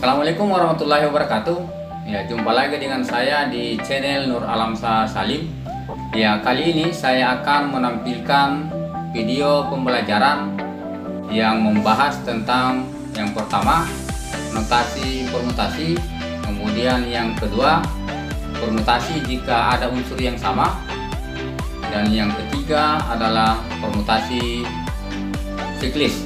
Assalamualaikum warahmatullahi wabarakatuh. Ya, jumpa lagi dengan saya di channel Nur Alamsyah Salim. Ya, kali ini saya akan menampilkan video pembelajaran yang membahas tentang yang pertama notasi permutasi, kemudian yang kedua permutasi jika ada unsur yang sama, dan yang ketiga adalah permutasi siklis.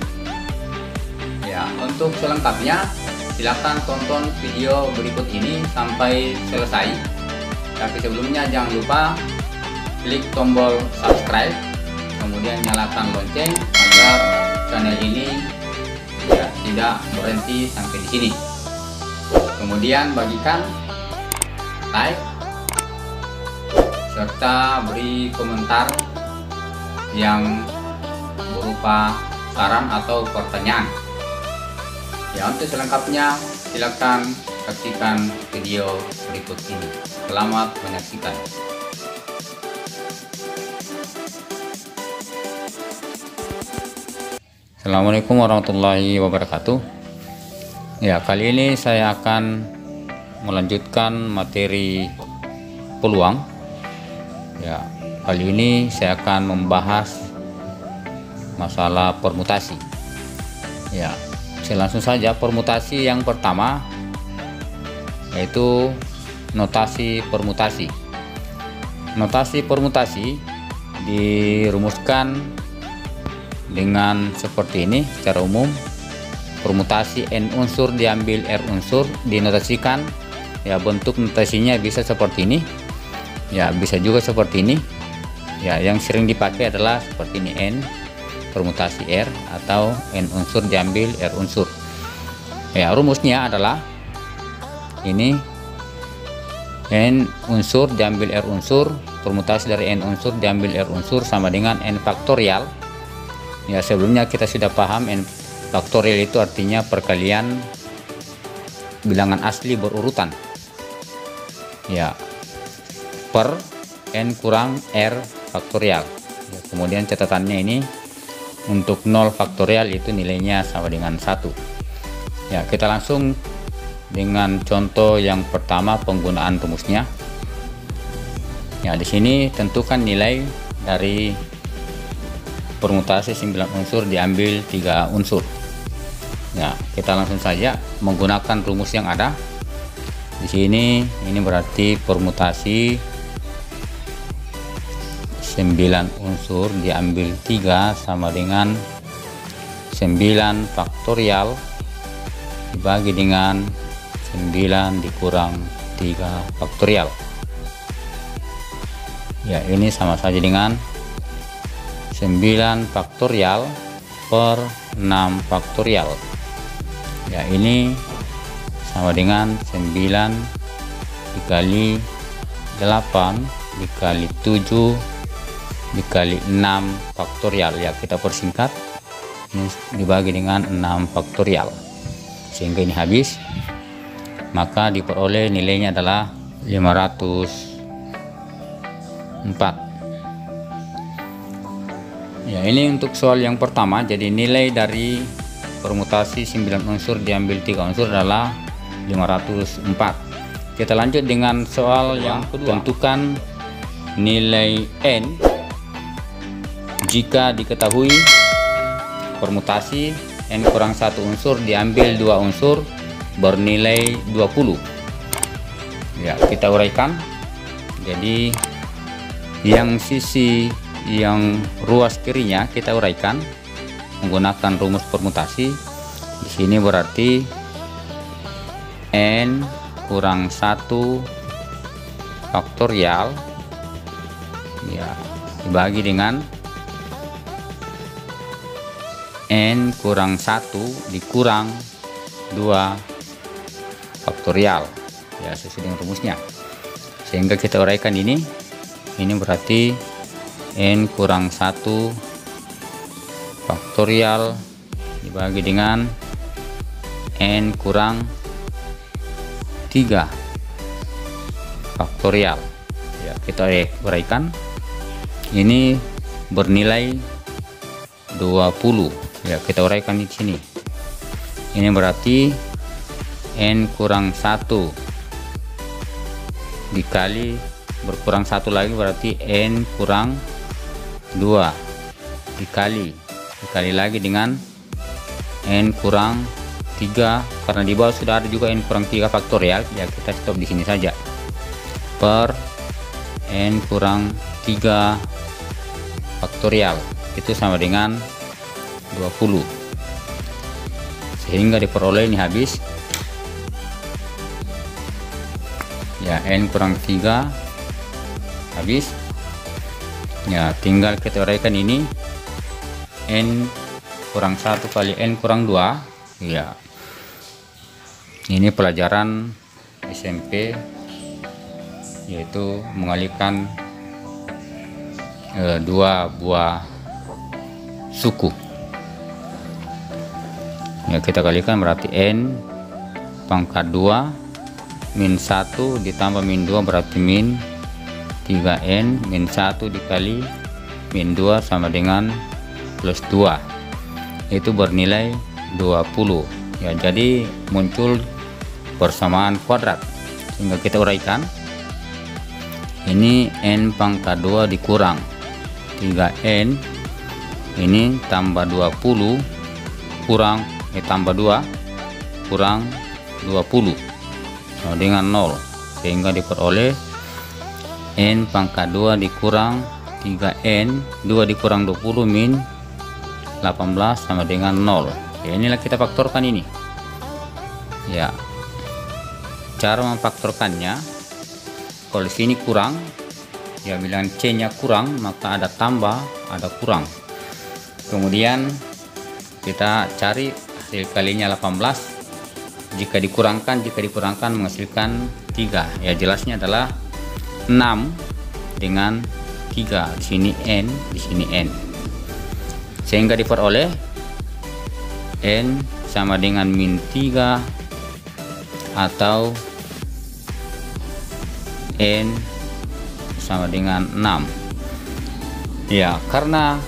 Ya, untuk selengkapnya silakan tonton video berikut ini sampai selesai. Tapi sebelumnya jangan lupa klik tombol subscribe, kemudian nyalakan lonceng agar channel ini ya tidak berhenti sampai di sini. Kemudian bagikan like serta beri komentar yang berupa saran atau pertanyaan. Ya, untuk selengkapnya silakan saksikan video berikut ini. Selamat menyaksikan. Assalamualaikum warahmatullahi wabarakatuh. Ya, kali ini saya akan melanjutkan materi peluang. Ya, kali ini saya akan membahas masalah permutasi. Ya, langsung saja. Permutasi yang pertama yaitu notasi permutasi. Notasi permutasi dirumuskan dengan seperti ini. Secara umum, permutasi n unsur diambil r unsur dinotasikan. Ya, bentuk notasinya bisa seperti ini. Ya, bisa juga seperti ini. Ya, yang sering dipakai adalah seperti ini, n permutasi R atau n unsur diambil R unsur. Ya, rumusnya adalah ini, n unsur diambil R unsur, permutasi dari n unsur diambil R unsur sama dengan n faktorial. Ya, sebelumnya kita sudah paham n faktorial itu artinya perkalian bilangan asli berurutan. Ya, per n kurang R faktorial. Ya, kemudian catatannya ini untuk 0 faktorial itu nilainya sama dengan 1. Ya, kita langsung dengan contoh yang pertama penggunaan rumusnya. Ya, di sini tentukan nilai dari permutasi 9 unsur diambil 3 unsur. Ya, kita langsung saja menggunakan rumus yang ada. Di sini ini berarti permutasi 9 unsur diambil 3 sama dengan 9 faktorial dibagi dengan 9 dikurang 3 faktorial. Ya, ini sama saja dengan 9 faktorial per 6 faktorial. Ya, ini sama dengan 9 dikali 8 dikali 7 dikali 6 faktorial. Ya, kita persingkat, ini dibagi dengan 6 faktorial sehingga ini habis, maka diperoleh nilainya adalah 504. Ya, ini untuk soal yang pertama. Jadi nilai dari permutasi 9 unsur diambil 3 unsur adalah 504. Kita lanjut dengan soal yang kedua. Tentukan nilai n jika diketahui permutasi n kurang 1 unsur diambil 2 unsur bernilai 20. Ya, kita uraikan. Jadi yang sisi yang ruas kirinya kita uraikan menggunakan rumus permutasi. Di sini berarti n kurang 1 faktorial ya dibagi dengan n kurang 1 dikurang 2 faktorial. Ya, sesuai dengan rumusnya, sehingga kita uraikan ini berarti n kurang 1 faktorial dibagi dengan n kurang 3 faktorial. Ya, kita uraikan, ini bernilai 20. Ya, kita uraikan di sini. Ini berarti N kurang 1 dikali berkurang 1 lagi berarti N kurang 2 dikali lagi dengan N kurang 3, karena di bawah sudah ada juga N kurang 3 faktorial, ya kita stop di sini saja, per N kurang 3 faktorial itu sama dengan 20, sehingga diperoleh ini habis ya N kurang 3 habis. Ya tinggal kita uraikan ini N kurang 1 kali N kurang 2. Ya ini pelajaran SMP, yaitu mengalihkan dua buah suku. Ya kita kalikan berarti N pangkat 2 min 1 ditambah min 2 berarti min 3N min 1 dikali min 2 sama dengan plus 2, itu bernilai 20. Ya jadi muncul persamaan kuadrat, sehingga kita uraikan ini N pangkat 2 dikurang 3N ini tambah 20 kurang tambah 2 kurang 20 sama dengan 0, sehingga diperoleh N pangkat 2 dikurang 3N 2 dikurang 20 min 18 sama dengan 0. Ya inilah kita faktorkan ini. Ya cara memfaktorkannya, kalau sini kurang, ya bilangan C nya kurang, maka ada tambah ada kurang, kemudian kita cari hasil kalinya 18. Jika dikurangkan menghasilkan 3. Ya jelasnya adalah 6 dengan 3, di sini N, di sini N, sehingga diperoleh N sama dengan min 3 atau N sama dengan 6. Ya karena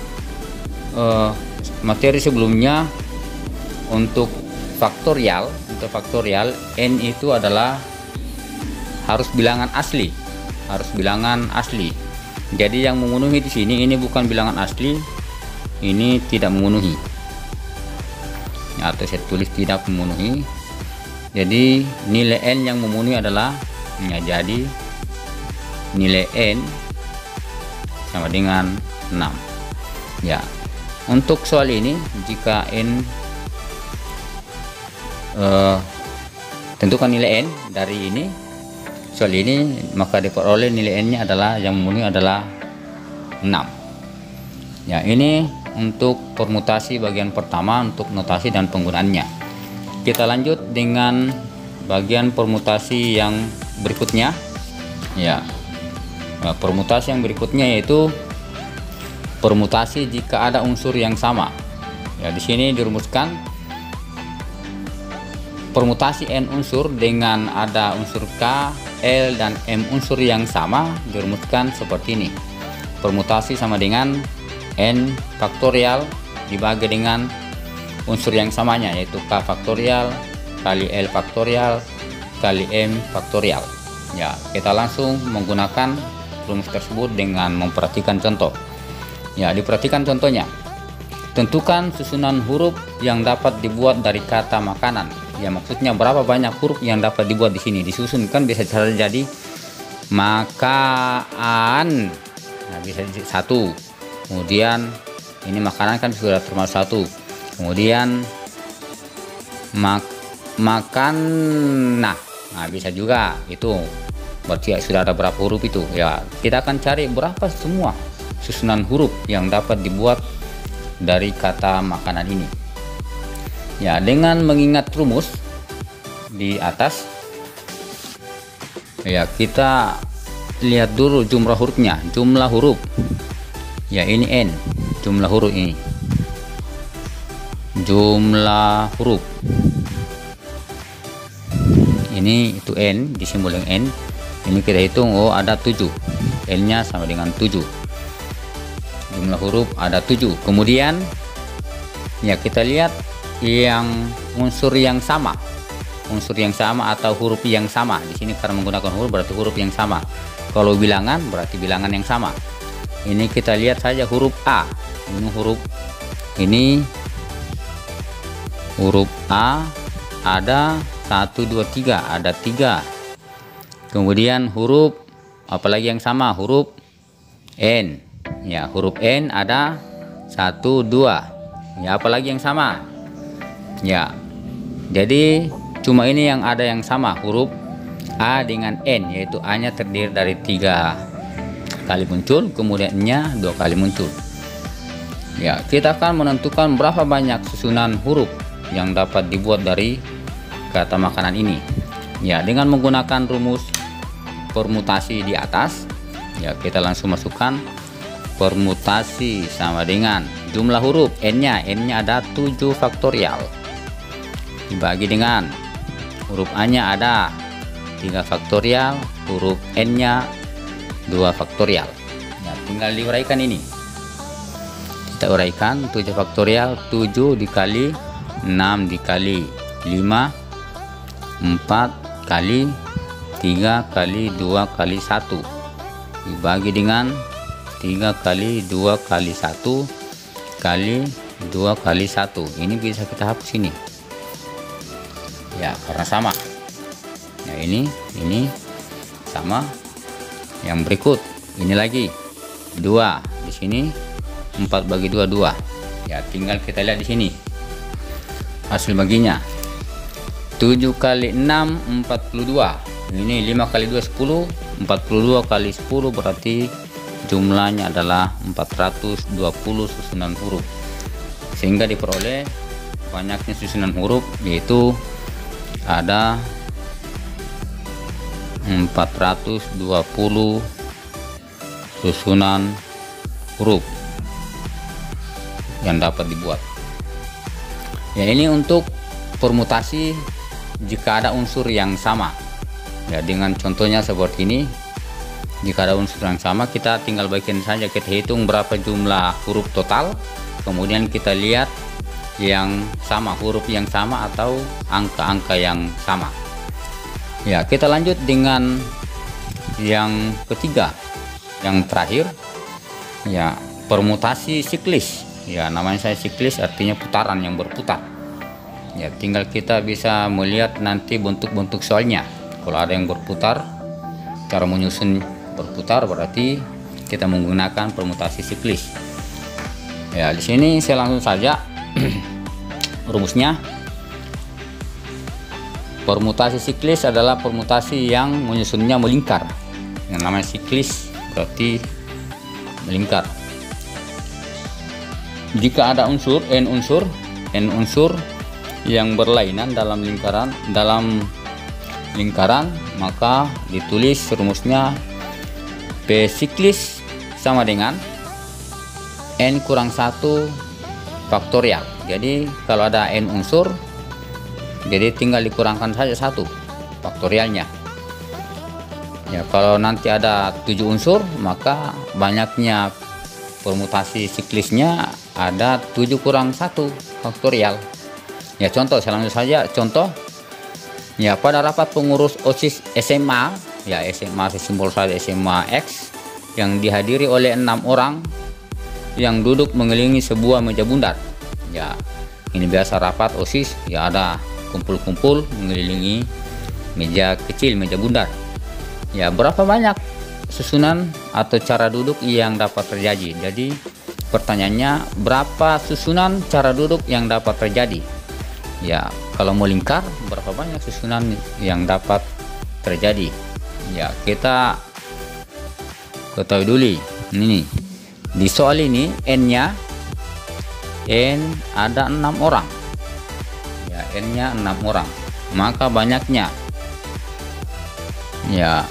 materi sebelumnya untuk faktorial N itu adalah harus bilangan asli, jadi yang memenuhi di sini ini bukan bilangan asli, ini tidak memenuhi, atau saya tulis tidak memenuhi. Jadi nilai N yang memenuhi adalah jadi nilai N sama dengan 6. Ya untuk soal ini jika N tentukan nilai N dari ini soal ini, maka diperoleh nilai N nya adalah yang memenuhi adalah 6. Ya ini untuk permutasi bagian pertama untuk notasi dan penggunaannya. Kita lanjut dengan bagian permutasi yang berikutnya. Ya permutasi yang berikutnya yaitu permutasi jika ada unsur yang sama. Ya di sini dirumuskan permutasi N unsur dengan ada unsur K, L, dan M unsur yang sama dirumuskan seperti ini. Permutasi sama dengan N faktorial dibagi dengan unsur yang samanya, yaitu K faktorial kali L faktorial kali M faktorial. Ya kita langsung menggunakan rumus tersebut dengan memperhatikan contoh. Ya diperhatikan contohnya. Tentukan susunan huruf yang dapat dibuat dari kata makanan. Ya maksudnya berapa banyak huruf yang dapat dibuat di sini, disusunkan bisa jadi makaan, nah bisa jadi 1. Kemudian ini makanan kan sudah termasuk 1. Kemudian makan, nah bisa juga, itu berarti sudah ada berapa huruf itu. Ya kita akan cari berapa semua susunan huruf yang dapat dibuat dari kata makanan ini. Ya dengan mengingat rumus di atas, ya kita lihat dulu jumlah hurufnya, jumlah huruf. Ya ini N, jumlah huruf ini, jumlah huruf ini itu N, disimbol dengan N. Ini kita hitung, oh ada 7, N nya sama dengan 7, jumlah huruf ada 7. Kemudian ya kita lihat yang unsur yang sama. unsur yang sama atau huruf yang sama. Di sini karena menggunakan huruf berarti huruf yang sama. Kalau bilangan berarti bilangan yang sama. Ini kita lihat saja huruf A. Ini huruf A ada 1 2 3, ada 3. Kemudian huruf apalagi yang sama, huruf N. Ya, huruf N ada 1 2. Ya, apalagi yang sama. Ya. Jadi cuma ini yang ada yang sama, huruf A dengan N, yaitu A-nya terdiri dari 3 kali muncul, kemudian N-nya 2 kali muncul. Ya, kita akan menentukan berapa banyak susunan huruf yang dapat dibuat dari kata makanan ini. Ya, dengan menggunakan rumus permutasi di atas, ya kita langsung masukkan permutasi sama dengan jumlah huruf N-nya ada 7 faktorial dibagi dengan huruf A-nya ada 3 faktorial, huruf N-nya 2 faktorial. Ya, tinggal diuraikan ini. Kita uraikan 7 faktorial, 7 dikali 6 dikali 5, 4 kali 3 kali 2 kali 1 dibagi dengan 3 kali 2 kali 1 kali 2 kali 1. Ini bisa kita hapus ini. Ya, karena sama. Ya, ini sama. Yang berikut ini lagi 2 di sini, 4 bagi 2 2. Ya, tinggal kita lihat di sini hasil baginya. 7 kali 6 42. Ini 5 kali 2 10, 42 kali 10 berarti jumlahnya adalah 420 susunan huruf. Sehingga diperoleh banyaknya susunan huruf, yaitu ada 420 susunan huruf yang dapat dibuat. Ya, ini untuk permutasi jika ada unsur yang sama. Ya, dengan contohnya seperti ini. Jika ada unsur yang sama, kita tinggal bagikan saja, kita hitung berapa jumlah huruf total, kemudian kita lihat yang sama, huruf yang sama atau angka-angka yang sama. Ya, kita lanjut dengan yang ketiga, yang terakhir. Ya, permutasi siklis. Ya, namanya saya siklis, artinya putaran yang berputar. Ya, tinggal kita bisa melihat nanti bentuk-bentuk soalnya. Kalau ada yang berputar, cara menyusun berputar berarti kita menggunakan permutasi siklis. Ya, di sini saya langsung saja rumusnya. Permutasi siklis adalah permutasi yang menyusunnya melingkar. Yang namanya siklis berarti melingkar. Jika ada unsur n unsur yang berlainan dalam lingkaran, maka ditulis rumusnya P siklis sama dengan n kurang 1 faktorial. Jadi kalau ada n unsur, jadi tinggal dikurangkan saja 1 faktorialnya. Ya, kalau nanti ada 7 unsur, maka banyaknya permutasi siklisnya ada 7 kurang 1 faktorial. Ya, contoh, saya langsung saja contoh. Ya, pada rapat pengurus OSIS SMA, ya SMA simbol saja SMA X, yang dihadiri oleh 6 orang yang duduk mengelilingi sebuah meja bundar. Ya, ini biasa rapat OSIS, ya ada kumpul-kumpul mengelilingi meja kecil, meja bundar. Ya, berapa banyak susunan atau cara duduk yang dapat terjadi? Jadi pertanyaannya, berapa susunan cara duduk yang dapat terjadi? Ya, kalau mau lingkar, berapa banyak susunan yang dapat terjadi? Ya, kita ketahui dulu. Ini di soal ini n ada 6 orang. Ya, n-nya 6 orang. Maka banyaknya, ya,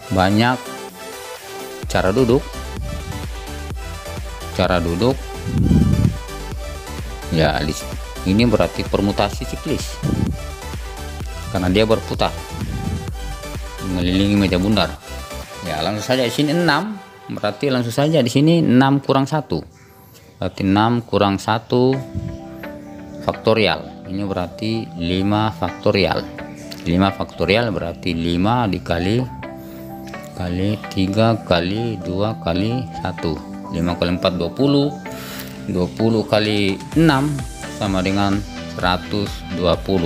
banyak cara duduk. Ya, ini berarti permutasi siklis karena dia berputar mengelilingi meja bundar. Ya, langsung saja di sini 6, berarti langsung saja di sini 6 kurang 1. Berarti 6 kurang 1 faktorial. Ini berarti 5 faktorial. 5 faktorial berarti 5 dikali 3 kali 2 kali 1. 5 kali 4 20. 20 kali 6 sama dengan 120.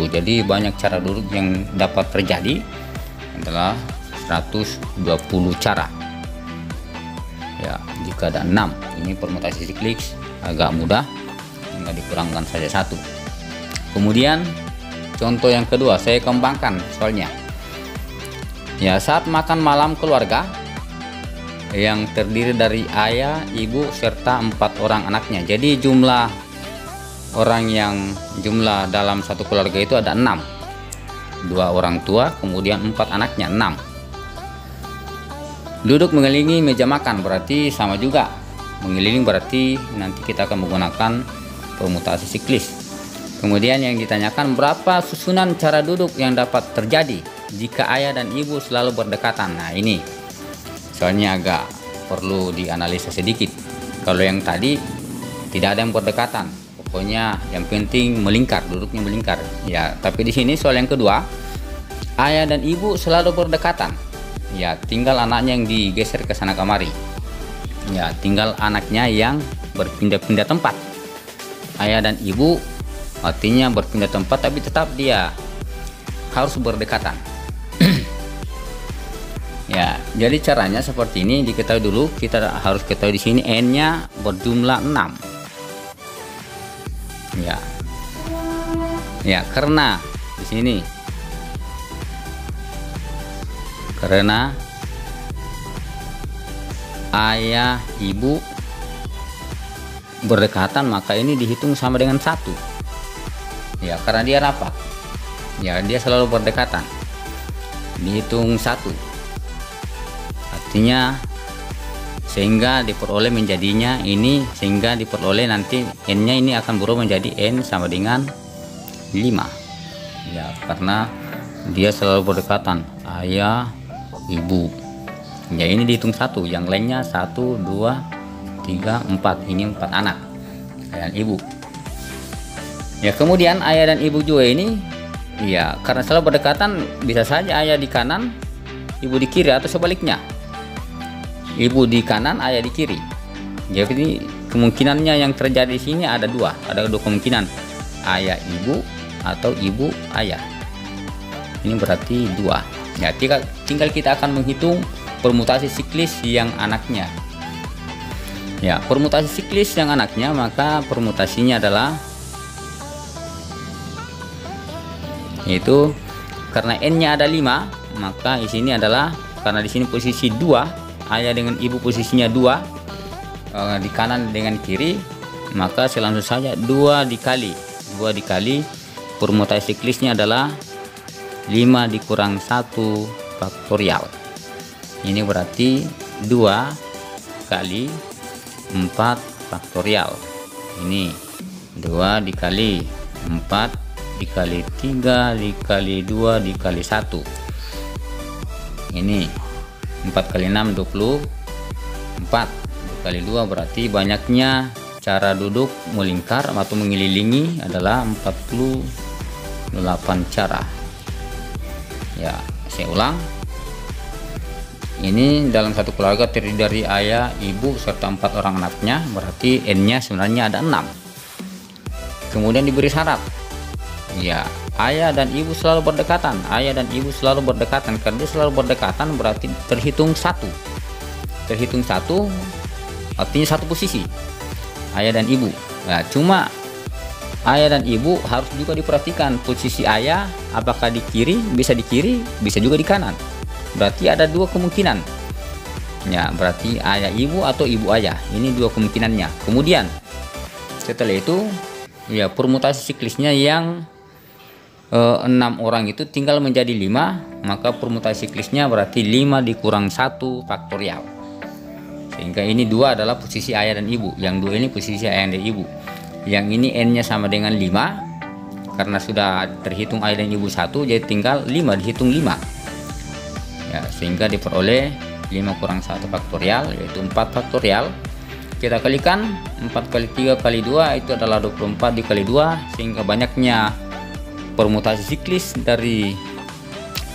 Jadi banyak cara duduk yang dapat terjadi adalah 120 cara. Ya, jika ada 6, ini permutasi siklis agak mudah, tinggal dikurangkan saja 1. Kemudian contoh yang kedua saya kembangkan soalnya. Ya, saat makan malam keluarga yang terdiri dari ayah, ibu serta 4 orang anaknya. Jadi jumlah dalam satu keluarga itu ada 6. 2 orang tua, kemudian 4 anaknya, 6. Duduk mengelilingi meja makan berarti sama juga. Mengelilingi berarti nanti kita akan menggunakan permutasi siklis. Kemudian yang ditanyakan, berapa susunan cara duduk yang dapat terjadi jika ayah dan ibu selalu berdekatan. Nah, ini soalnya agak perlu dianalisa sedikit. Kalau yang tadi tidak ada yang berdekatan, pokoknya yang penting melingkar, duduknya melingkar. Ya, tapi di sini soal yang kedua, ayah dan ibu selalu berdekatan. Ya, tinggal anaknya yang digeser ke sana kemari. Ya, tinggal anaknya yang berpindah-pindah tempat. Ayah dan ibu artinya berpindah tempat, tapi tetap dia harus berdekatan. Ya, jadi caranya seperti ini diketahui dulu. Kita harus ketahui di sini n-nya berjumlah 6. Ya. Ya, karena di sini karena ayah ibu berdekatan, maka ini dihitung sama dengan 1. Ya, karena dia rapat. Ya, dia selalu berdekatan. Dihitung 1. Artinya sehingga diperoleh menjadinya ini, sehingga diperoleh nanti n-nya ini akan berubah menjadi n sama dengan 5. Ya, karena dia selalu berdekatan, ayah ibu. Ya, ini dihitung 1, yang lainnya 1 2 3 4. Ini 4 anak ayah dan ibu. Ya, kemudian ayah dan ibu juga ini, ya, karena selalu berdekatan, bisa saja ayah di kanan, ibu di kiri, atau sebaliknya, ibu di kanan, ayah di kiri. Jadi kemungkinannya yang terjadi di sini ada dua kemungkinan, ayah ibu atau ibu ayah. Ini berarti 2. Ya, tinggal kita akan menghitung permutasi siklis yang anaknya. Ya, permutasi siklis yang anaknya, maka permutasinya adalah, yaitu karena n-nya ada 5, maka di sini adalah, karena di sini posisi 2, ayah dengan ibu posisinya 2, di kanan dengan kiri, maka langsung saja 2 dikali permutasi siklisnya adalah 5 dikurang 1 faktorial. Ini berarti 2 kali 4 faktorial. Ini 2 dikali 4 dikali 3 dikali 2 dikali 1. Ini 4 kali 6 24 dikali 2 berarti banyaknya cara duduk melingkar atau mengelilingi adalah 48 cara. Ya, saya ulang. Ini dalam satu keluarga terdiri dari ayah, ibu serta 4 orang anaknya, berarti n-nya sebenarnya ada 6. Kemudian diberi syarat. Ya, ayah dan ibu selalu berdekatan. Ayah dan ibu selalu berdekatan. Karena dia selalu berdekatan berarti terhitung 1. Terhitung 1 artinya 1 posisi. Ayah dan ibu. Nah, cuma ayah dan ibu harus juga diperhatikan posisi ayah, apakah di kiri, bisa juga di kanan. Berarti ada 2 kemungkinan. Ya, berarti ayah ibu atau ibu ayah. Ini 2 kemungkinannya. Kemudian setelah itu, ya, permutasi siklisnya yang 6 orang itu tinggal menjadi 5, maka permutasi siklisnya berarti 5 dikurang 1 faktorial. Sehingga ini 2 adalah posisi ayah dan ibu, yang 2 ini posisi ayah dan ibu. Yang ini n-nya sama dengan 5, karena sudah terhitung ayah dan ibu 1, jadi tinggal 5 dihitung 5. Ya, sehingga diperoleh 5 kurang 1 faktorial, yaitu 4 faktorial. kita kalikan 4 kali 3 kali 2 itu adalah 24 dikali 2, sehingga banyaknya permutasi siklis dari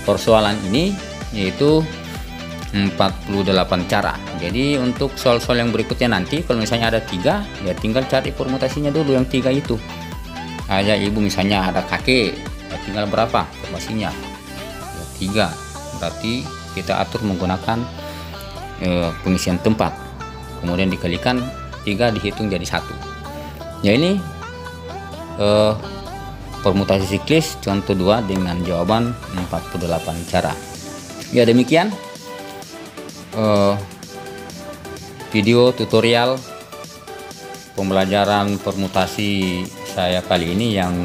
persoalan ini yaitu 48 cara. Jadi untuk soal-soal yang berikutnya nanti kalau misalnya ada 3, ya tinggal cari permutasinya dulu yang 3 itu. Kayak ibu misalnya ada kakek, ya tinggal berapa permutasinya? Ya, 3. Berarti kita atur menggunakan pengisian tempat. Kemudian dikalikan 3 dihitung jadi 1. Ya ini permutasi siklis contoh 2 dengan jawaban 48 cara. Ya demikian video tutorial pembelajaran permutasi saya kali ini yang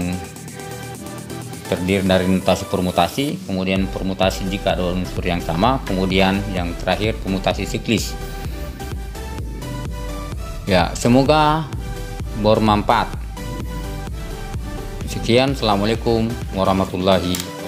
terdiri dari notasi permutasi, kemudian permutasi jika ada unsur yang sama, kemudian yang terakhir permutasi siklis. Ya, semoga bermanfaat. Sekian, assalamualaikum warahmatullahi wabarakatuh.